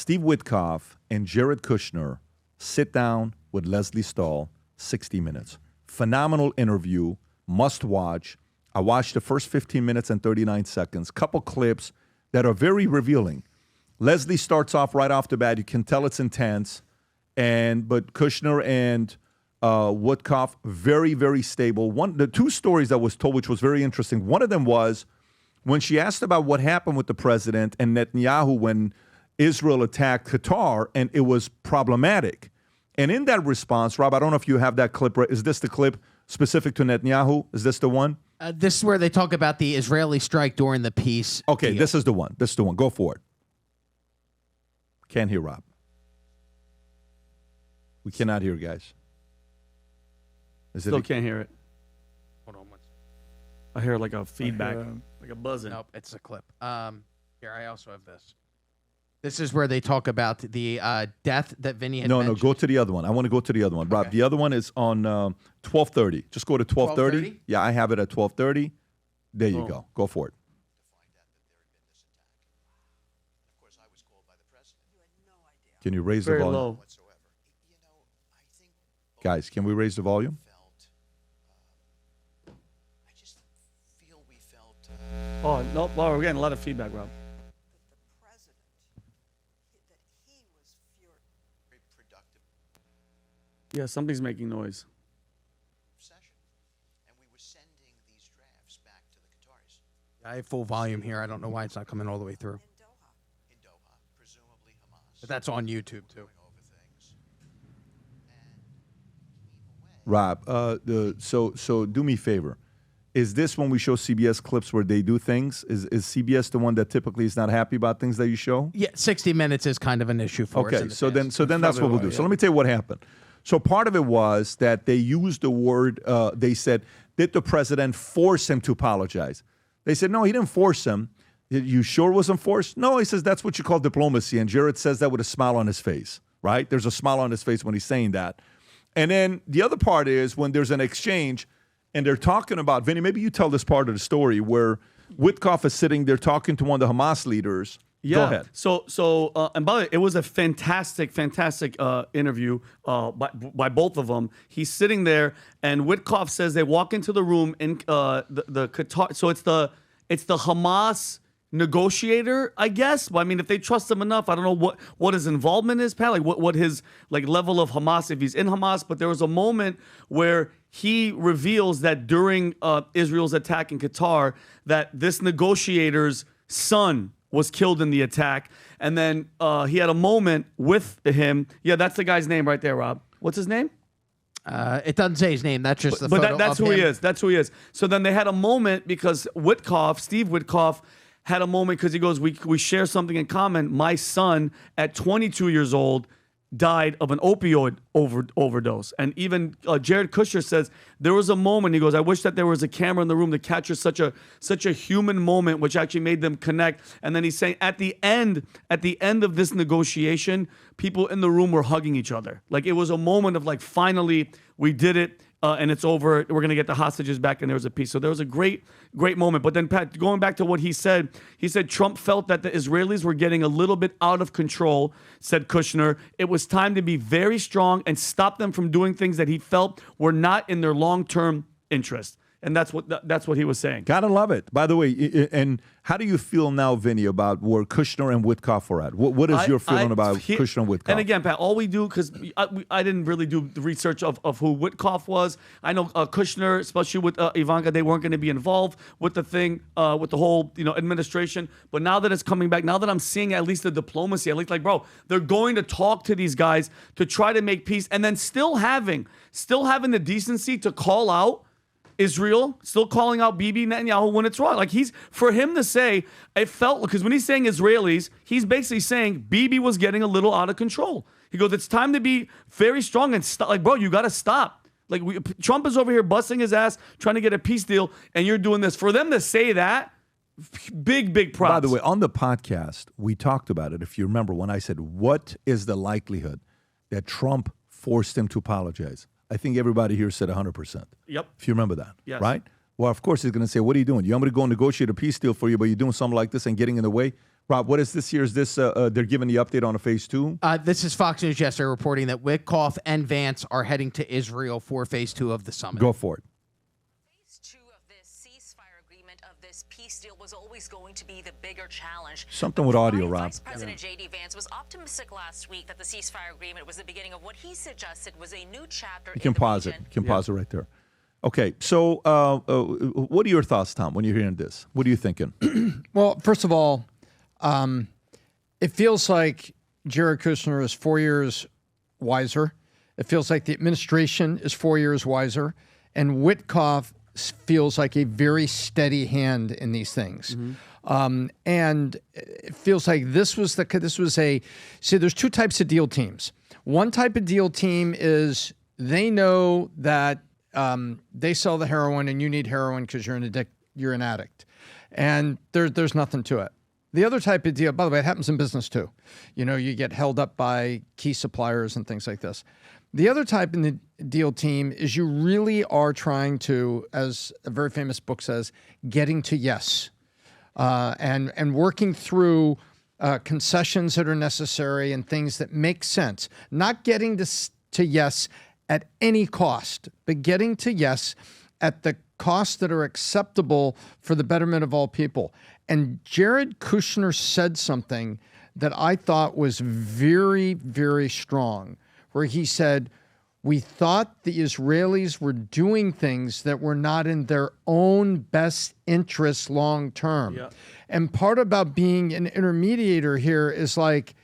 Steve Witkoff and Jared Kushner sit down with Leslie Stahl, 60 Minutes. Phenomenal interview, must watch. I watched the first 15 minutes and 39 seconds, couple clips that are very revealing. Leslie starts off right off the bat. You can tell it's intense. But Kushner and Witkoff, very, very stable. The two stories that was told, which was very interesting, one of them was when she asked about what happened with the president and Netanyahu when Israel attacked Qatar, and it was problematic. And in that response, Rob, I don't know if you have that clip. Is this the clip specific to Netanyahu? Is this the one? This is where they talk about the Israeli strike during the peace. Okay, deal. This is the one. This is the one. Go for it. Can't hear Rob. We cannot hear, guys. Still can't hear it. Hold on one second. I hear like a feedback, like a buzzing. Nope, it's a clip. Here, I also have this. This is where they talk about the death that Vinny had mentioned. No, go to the other one. I want to go to the other one. Rob, Okay. the other one is on 12:30. Just go to 12:30. 12:30? Yeah, I have it at 12:30. There you go. Go for it. Can you raise the Very volume? low. Guys, can we raise the volume? Oh, no, well, we're getting a lot of feedback, Rob. Yeah, something's making noise. I have full volume here. I don't know why it's not coming all the way through. But that's on YouTube, too. Rob, so do me a favor. Is this when we show CBS clips where they do things? Is CBS the one that typically is not happy about things that you show? Yeah, 60 Minutes is kind of an issue for us. Okay, so then that's what we'll do. yeah. So let me tell you what happened. So part of it was that they used the word, they said, did the president force him to apologize? They said, no, he didn't force him. You sure it wasn't forced? No, he says that's what you call diplomacy. And Jared says that with a smile on his face, right? There's a smile on his face when he's saying that. And then the other part is when there's an exchange and they're talking about, Vinny, maybe you tell this part of the story where Witkoff is sitting there talking to one of the Hamas leaders. Yeah. Go ahead. So, and by the way, it was a fantastic interview by both of them. He's sitting there, and Witkoff says they walk into the room in the Qatar. So it's the Hamas negotiator, I guess. But I mean, if they trust him enough, I don't know what his involvement is, Pat. Like what his level of Hamas, if he's in Hamas. But there was a moment where he reveals that during Israel's attack in Qatar, that this negotiator's son was killed in the attack. And then he had a moment with him. Yeah, that's the guy's name right there, Rob. What's his name? It doesn't say his name. That's just the But photo that's of who him. he is. That's who he is. So then they had a moment because Steve Witkoff, had a moment because he goes, we share something in common. My son at 22 years old died of an opioid overdose. And even Jared Kushner says there was a moment, he goes, I wish that there was a camera in the room to capture such a human moment, which actually made them connect. And then he's saying at the end of this negotiation, people in the room were hugging each other. Like it was a moment of like, finally, we did it. And it's over. We're going to get the hostages back, and there was a peace. So there was a great moment. But then, Pat, going back to what he said Trump felt that the Israelis were getting a little bit out of control, said Kushner. It was time to be very strong and stop them from doing things that he felt were not in their long-term interest. And that's what he was saying. Gotta love it. By the way, and how do you feel now, Vinny, about where Kushner and Witkoff are at? What is your feeling about Kushner and Witkoff? And again, Pat, all we do, because I didn't really do the research of who Witkoff was. I know Kushner, especially with Ivanka, they weren't going to be involved with the thing, with the whole administration. But now that it's coming back, now that I'm seeing at least the diplomacy, at least like, bro, they're going to talk to these guys to try to make peace, and then still having the decency to call out Israel, still calling out Bibi Netanyahu when it's wrong. Like for him to say, it felt, because when he's saying Israelis, he's basically saying Bibi was getting a little out of control. He goes, it's time to be very strong and stop. Like, bro, you got to stop. Like Trump is over here busting his ass, trying to get a peace deal, and you're doing this. For them to say that, big props. By the way, on the podcast, we talked about it. If you remember when I said, what is the likelihood that Trump forced him to apologize? I think everybody here said 100%. Yep. If you remember that. Yes. Right? Well, of course, he's going to say, what are you doing? You want me to go negotiate a peace deal for you, but you're doing something like this and getting in the way? Rob, what is this here? Is this they're giving the update on a phase 2? This is Fox News yesterday reporting that Witkoff and Vance are heading to Israel for phase 2 of the summit. Go for it. Phase 2 of this ceasefire agreement, of this peace deal, was always going to be the bigger challenge. Something with audio, Rob. Vice President J.D. Vance was optimistic last week that the ceasefire agreement was the beginning of what he suggested was a new chapter You can pause it. You can pause it right there. Okay, so what are your thoughts, Tom, when you're hearing this? What are you thinking? Well, first of all, it feels like Jared Kushner is 4 years wiser. It feels like the administration is 4 years wiser. And Witkoff feels like a very steady hand in these things. And it feels like this was a, see, there's two types of deal teams. One type of deal team is they know that they sell the heroin and you need heroin because you're an addict. And there's nothing to it. The other type of deal, by the way, it happens in business too. You know, you get held up by key suppliers and things like this. The other type in the deal team is you really are trying to, as a very famous book says, getting to yes, and working through concessions that are necessary and things that make sense. Not getting to yes at any cost, but getting to yes at the costs that are acceptable for the betterment of all people. And Jared Kushner said something that I thought was very, very strong, where he said, we thought the Israelis were doing things that were not in their own best interest long term. Yeah. And part about being an intermediator here is like,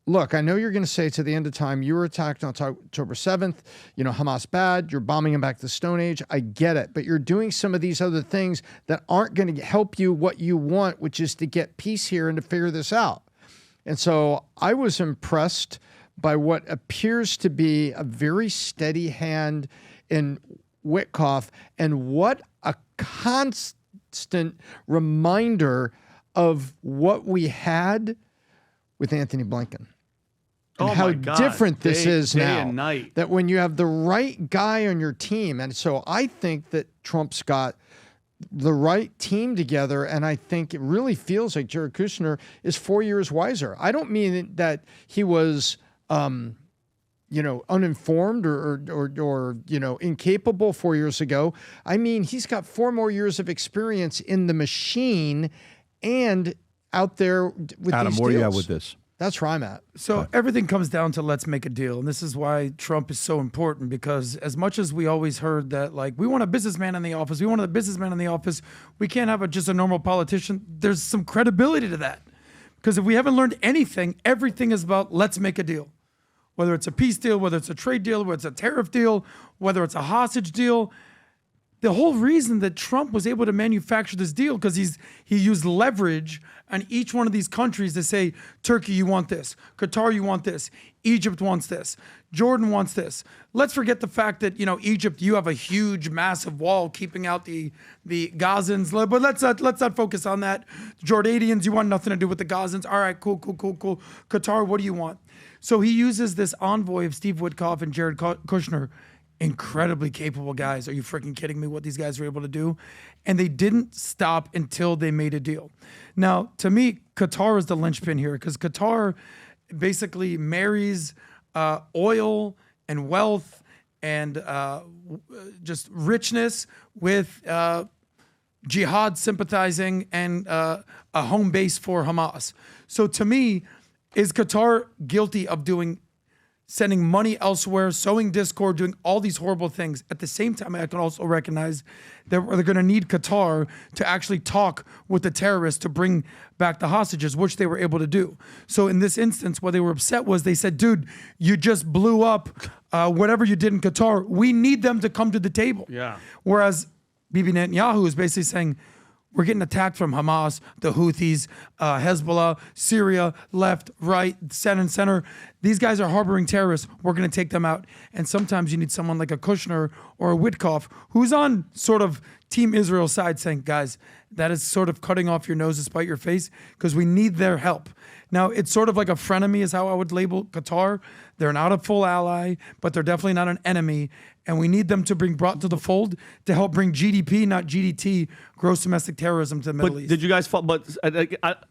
look, I know you're going to say to the end of time, you were attacked on October 7th, you know, Hamas bad, you're bombing them back to the Stone Age. I get it. But you're doing some of these other things that aren't going to help you what you want, which is to get peace here and to figure this out. And so I was impressed by what appears to be a very steady hand in Witkoff, and what a constant reminder of what we had with Anthony Blinken. And how different this is now. And night. That when you have the right guy on your team, and so I think that Trump's got the right team together, and I think it really feels like Jared Kushner is 4 years wiser. I don't mean that he was, uninformed or incapable 4 years ago. I mean, he's got 4 more years of experience in the machine and out there with Adam, these where are you deals. at with this? That's where I'm at. So everything comes down to let's make a deal. And this is why Trump is so important, because as much as we always heard that, like, we want a businessman in the office, we want a businessman in the office, we can't have just a normal politician. There's some credibility to that. Because if we haven't learned anything, everything is about let's make a deal. Whether it's a peace deal, whether it's a trade deal, whether it's a tariff deal, whether it's a hostage deal. The whole reason that Trump was able to manufacture this deal, because he used leverage on each one of these countries to say, Turkey, you want this. Qatar, you want this. Egypt wants this. Jordan wants this. Let's forget the fact that, Egypt, you have a huge, massive wall keeping out the Gazans. But let's not focus on that. Jordanians, you want nothing to do with the Gazans. All right, cool. Qatar, what do you want? So he uses this envoy of Steve Witkoff and Jared Kushner, incredibly capable guys. Are you freaking kidding me what these guys were able to do? And they didn't stop until they made a deal. Now, to me, Qatar is the linchpin here, because Qatar basically marries oil and wealth and just richness with jihad sympathizing and a home base for Hamas. So to me, is Qatar guilty of sending money elsewhere, sowing discord, doing all these horrible things? At the same time, I can also recognize that they're going to need Qatar to actually talk with the terrorists to bring back the hostages, which they were able to do. So in this instance, what they were upset was they said, dude, you just blew up whatever you did in Qatar. We need them to come to the table. Yeah. Whereas Bibi Netanyahu is basically saying, we're getting attacked from Hamas, the Houthis, Hezbollah, Syria, left, right, center. These guys are harboring terrorists. We're going to take them out. And sometimes you need someone like a Kushner or a Witkoff who's on sort of Team Israel side saying, guys, that is sort of cutting off your nose to spite your face because we need their help. Now, it's sort of like a frenemy is how I would label Qatar. They're not a full ally, but they're definitely not an enemy. And we need them to bring brought to the fold to help bring GDP, not GDT, gross domestic terrorism to the Middle East. Did you guys? But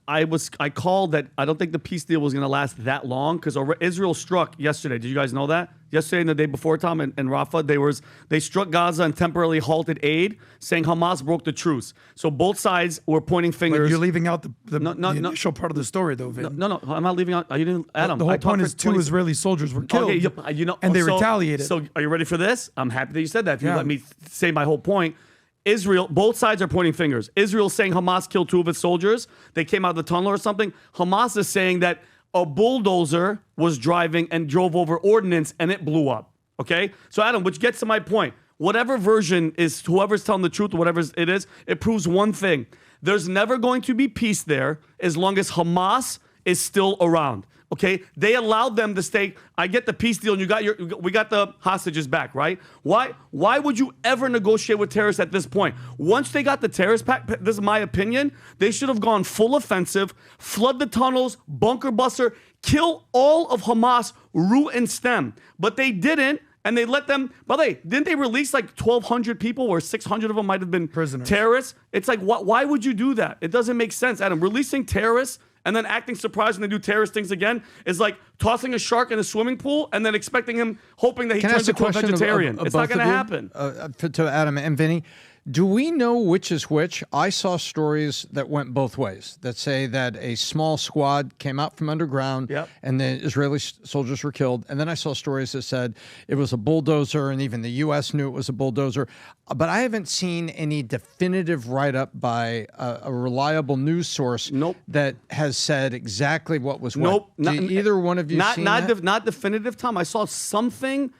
I called that. I don't think the peace deal was going to last that long because Israel struck yesterday. Did you guys know that? Yesterday and the day before, Tom and Rafah, they struck Gaza and temporarily halted aid, saying Hamas broke the truce. So both sides were pointing fingers. But you're leaving out the initial part of the story, though, Vin. No, I'm not leaving out. You didn't, Adam. The whole point is 2 Israeli soldiers were killed, and they retaliated. So are you ready for this? I'm happy that you said that. If you Yeah. let me say my whole point. Israel, both sides are pointing fingers. Israel saying Hamas killed 2 of its soldiers. They came out of the tunnel or something. Hamas is saying that a bulldozer was driving and drove over ordnance and it blew up. Okay? So, Adam, which gets to my point. Whatever version is, whoever's telling the truth, whatever it is, it proves one thing. There's never going to be peace there as long as Hamas is still around. Okay, they allowed them to stay. I get the peace deal, and we got the hostages back, right? Why would you ever negotiate with terrorists at this point? Once they got the terrorists back, this is my opinion, they should have gone full offensive, flood the tunnels, bunker buster, kill all of Hamas root and stem. But they didn't, and they let them. By the way, didn't they release like 1,200 people, or 600 of them might have been prisoners? Terrorists. It's like, why would you do that? It doesn't make sense, Adam. Releasing terrorists and then acting surprised when they do terrorist things again is like tossing a shark in a swimming pool and then expecting him, hoping that he turns into a vegetarian. It's not going to happen. To Adam and Vinny, do we know which is which? I saw stories that went both ways that say that a small squad came out from underground and the Israeli soldiers were killed. And then I saw stories that said it was a bulldozer, and even the U.S. knew it was a bulldozer. But I haven't seen any definitive write-up by a reliable news source that has said exactly what was what. Either one of you seen that? Not definitive, Tom. I saw something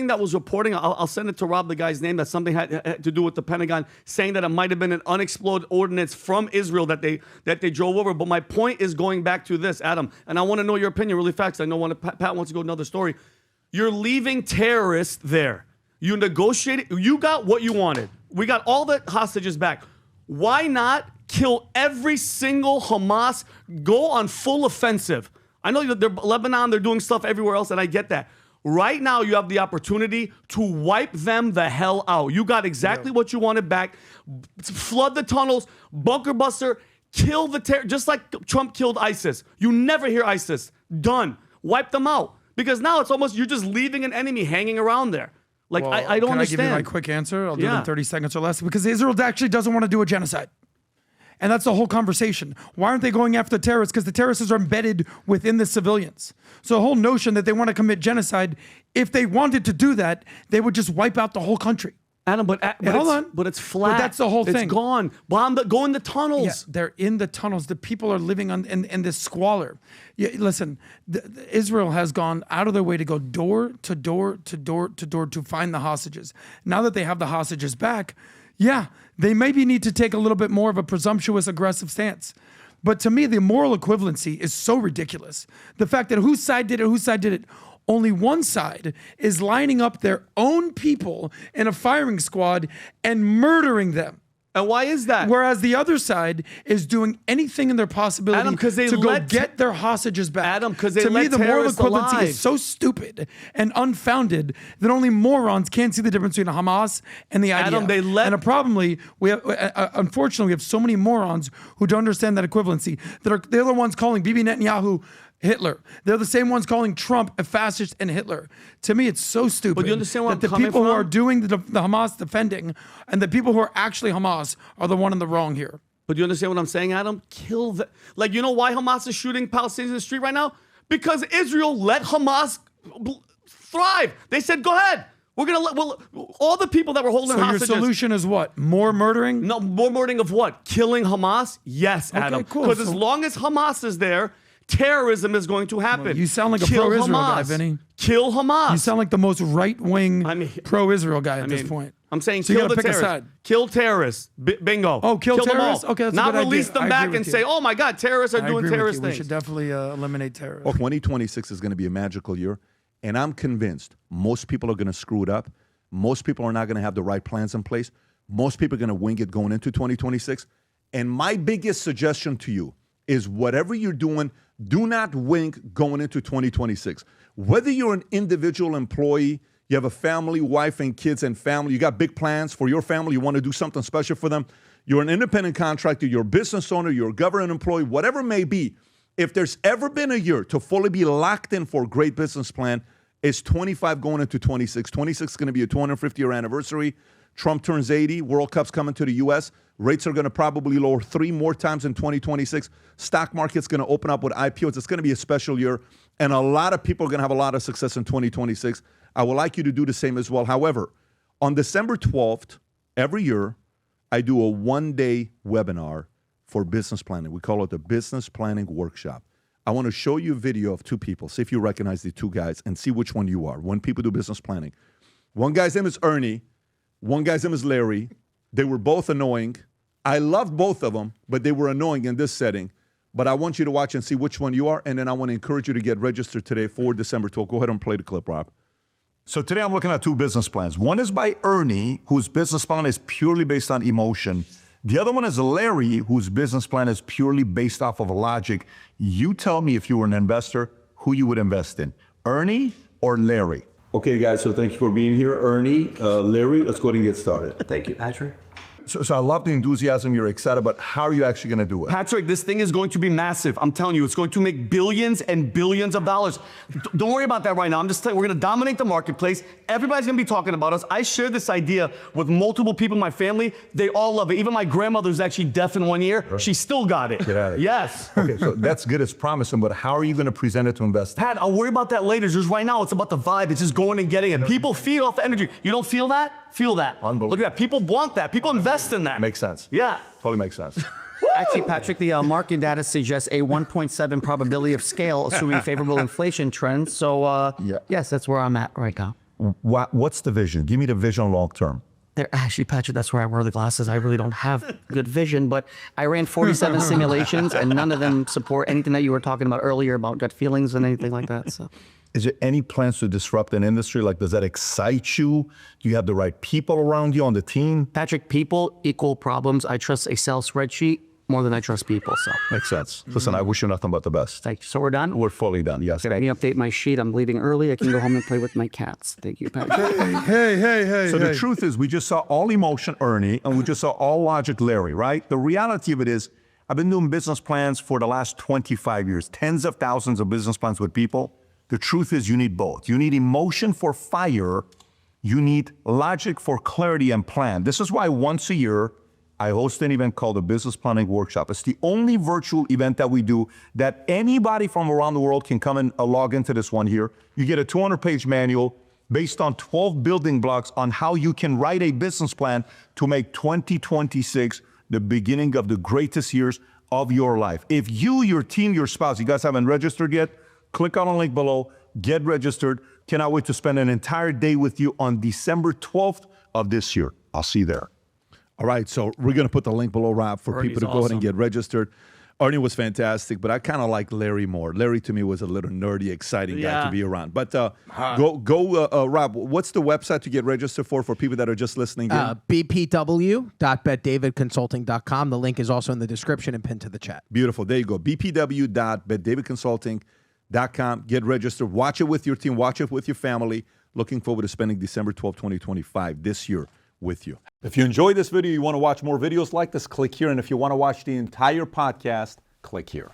that was reporting. I'll send it to Rob, the guy's name, that something had to do with the Pentagon, saying that it might have been an unexploded ordnance from Israel that they drove over. But my point is going back to this, Adam, and I want to know your opinion really fast. I know Pat wants to go to another story. You're leaving terrorists there. You negotiated. You got what you wanted. We got all the hostages back. Why not kill every single Hamas? Go on full offensive. I know that they're Lebanon. They're doing stuff everywhere else, and I get that. Right now, you have the opportunity to wipe them the hell out. You got exactly what you wanted back. Flood the tunnels, bunker buster, kill the terror, just like Trump killed ISIS. You never hear ISIS. Done. Wipe them out. Because now it's almost, you're just leaving an enemy hanging around there. Like, I don't understand. Can I give you my quick answer? I'll do it in 30 seconds or less. Because Israel actually doesn't want to do a genocide. And that's the whole conversation. Why aren't they going after the terrorists? Because the terrorists are embedded within the civilians. So the whole notion that they want to commit genocide, if they wanted to do that, they would just wipe out the whole country. Adam, but it's flat. But that's the whole thing. It's gone. Go in the tunnels. Yeah, they're in the tunnels. The people are living in this squalor. Yeah, listen, Israel has gone out of their way to go door to door to door to door to find the hostages. Now that they have the hostages back, they maybe need to take a little bit more of a presumptuous, aggressive stance. But to me, the moral equivalency is so ridiculous. The fact that whose side did it, only one side is lining up their own people in a firing squad and murdering them. And why is that? Whereas the other side is doing anything in their possibility to go get their hostages back. Adam, because to me, the moral equivalency is so stupid and unfounded that only morons can't see the difference between Hamas and the IDF. Adam, unfortunately, we have so many morons who don't understand that equivalency. They're the ones calling Bibi Netanyahu Hitler. They're the same ones calling Trump a fascist and Hitler. To me, it's so stupid. But you understand where that the people who are doing the Hamas defending and the people who are actually Hamas are the one in the wrong here. But you understand what I'm saying, Adam? Kill the... Like, you know why Hamas is shooting Palestinians in the street right now? Because Israel let Hamas thrive. They said, go ahead. We're going to let... all the people that were holding hostages... So your solution is what? More murdering? No, more murdering of what? Killing Hamas? Yes, Adam. Okay, cool. Because as long as Hamas is there... terrorism is going to happen. Well, you sound like a pro-Israel guy, Vinny. Kill Hamas. You sound like the most right-wing pro-Israel guy at this point. I'm saying so kill the terrorists. Kill terrorists. Bingo. Oh, kill terrorists? Them all. Okay, that's not a good release idea. them back and say, oh my God, terrorists are doing terrorist things. We should definitely eliminate terrorists. 2026 is going to be a magical year. And I'm convinced most people are going to screw it up. Most people are not going to have the right plans in place. Most people are going to wing it going into 2026. And my biggest suggestion to you is whatever you're doing, do not wing going into 2026. Whether you're an individual employee, you have a family, wife and kids and family, you got big plans for your family, you want to do something special for them, you're an independent contractor, you're a business owner, you're a government employee, whatever it may be, if there's ever been a year to fully be locked in for a great business plan, it's 25 going into 26. 26 is going to be a 250-year anniversary. Trump turns 80. World Cup's coming to the U.S. Rates are going to probably lower 3 more times in 2026. Stock market's going to open up with IPOs. It's going to be a special year. And a lot of people are going to have a lot of success in 2026. I would like you to do the same as well. However, on December 12th, every year, I do a one-day webinar for business planning. We call it the Business Planning Workshop. I want to show you a video of 2 people. See if you recognize the 2 guys and see which one you are when people do business planning. One guy's name is Ernie. One guy's name is Larry. They were both annoying. I loved both of them, but they were annoying in this setting. But I want you to watch and see which one you are, and then I want to encourage you to get registered today for December 12th. Go ahead and play the clip, Rob. So today I'm looking at 2 business plans. One is by Ernie, whose business plan is purely based on emotion. The other one is Larry, whose business plan is purely based off of logic. You tell me, if you were an investor, who you would invest in, Ernie or Larry? Okay, guys, so thank you for being here. Ernie, Larry, let's go ahead and get started. Thank you, Patrick. So I love the enthusiasm, you're excited, but how are you actually going to do it? Patrick, this thing is going to be massive. I'm telling you, it's going to make billions and billions of dollars. Don't worry about that right now. I'm just telling you, we're going to dominate the marketplace. Everybody's going to be talking about us. I shared this idea with multiple people in my family. They all love it. Even my grandmother's actually deaf in 1 year. She still got it. Get out of it. Yes. Okay, so that's good, it's promising, but how are you going to present it to investors? Pat, I'll worry about that later. Just right now, it's about the vibe. It's just going and getting it. People feed off the energy. You don't feel that? Feel that. Unbelievable. Look at that. People want that. People invest in that. Makes sense. Yeah. Totally makes sense. Actually, Patrick, the market data suggests a 1.7 probability of scale, assuming favorable inflation trends. So, yes, that's where I'm at right now. What's the vision? Give me the vision long term. Actually, Patrick, that's where I wear the glasses. I really don't have good vision, but I ran 47 simulations, and none of them support anything that you were talking about earlier about gut feelings and anything like that. So. Is there any plans to disrupt an industry? Like, does that excite you? Do you have the right people around you on the team? Patrick, people equal problems. I trust Excel spreadsheet more than I trust people. So Makes sense. Listen, I wish you nothing but the best. thank you. So we're done? We're fully done, yes. Can I update my sheet? I'm leaving early. I can go home and play with my cats. Thank you, Patrick. Hey. So the truth is, we just saw all emotion Ernie, and we just saw all logic Larry, right? The reality of it is, I've been doing business plans for the last 25 years, tens of thousands of business plans with people. The truth is, you need both. You need emotion for fire. You need logic for clarity and plan. This is why once a year, I host an event called the Business Planning Workshop. It's the only virtual event that we do that anybody from around the world can come and log into this one here. You get a 200-page manual based on 12 building blocks on how you can write a business plan to make 2026 the beginning of the greatest years of your life. If you, your team, your spouse, you guys haven't registered yet, click on the link below, get registered. Cannot wait to spend an entire day with you on December 12th of this year. I'll see you there. All right, so we're going to put the link below, Rob, for people to go ahead and get reregistered. Ernie was fantastic, but I kind of like Larry more. Larry, to me, was a little nerdy, exciting guy to be around. But Rob, what's the website to get registered for people that are just listening in? bpw.betdavidconsulting.com. The link is also in the description and pinned to the chat. Beautiful. There you go. bpw.betdavidconsulting.com. Get registered. Watch it with your team. Watch it with your family. Looking forward to spending December 12, 2025 this year with you. If you enjoyed this video, you want to watch more videos like this, click here. And if you want to watch the entire podcast, click here.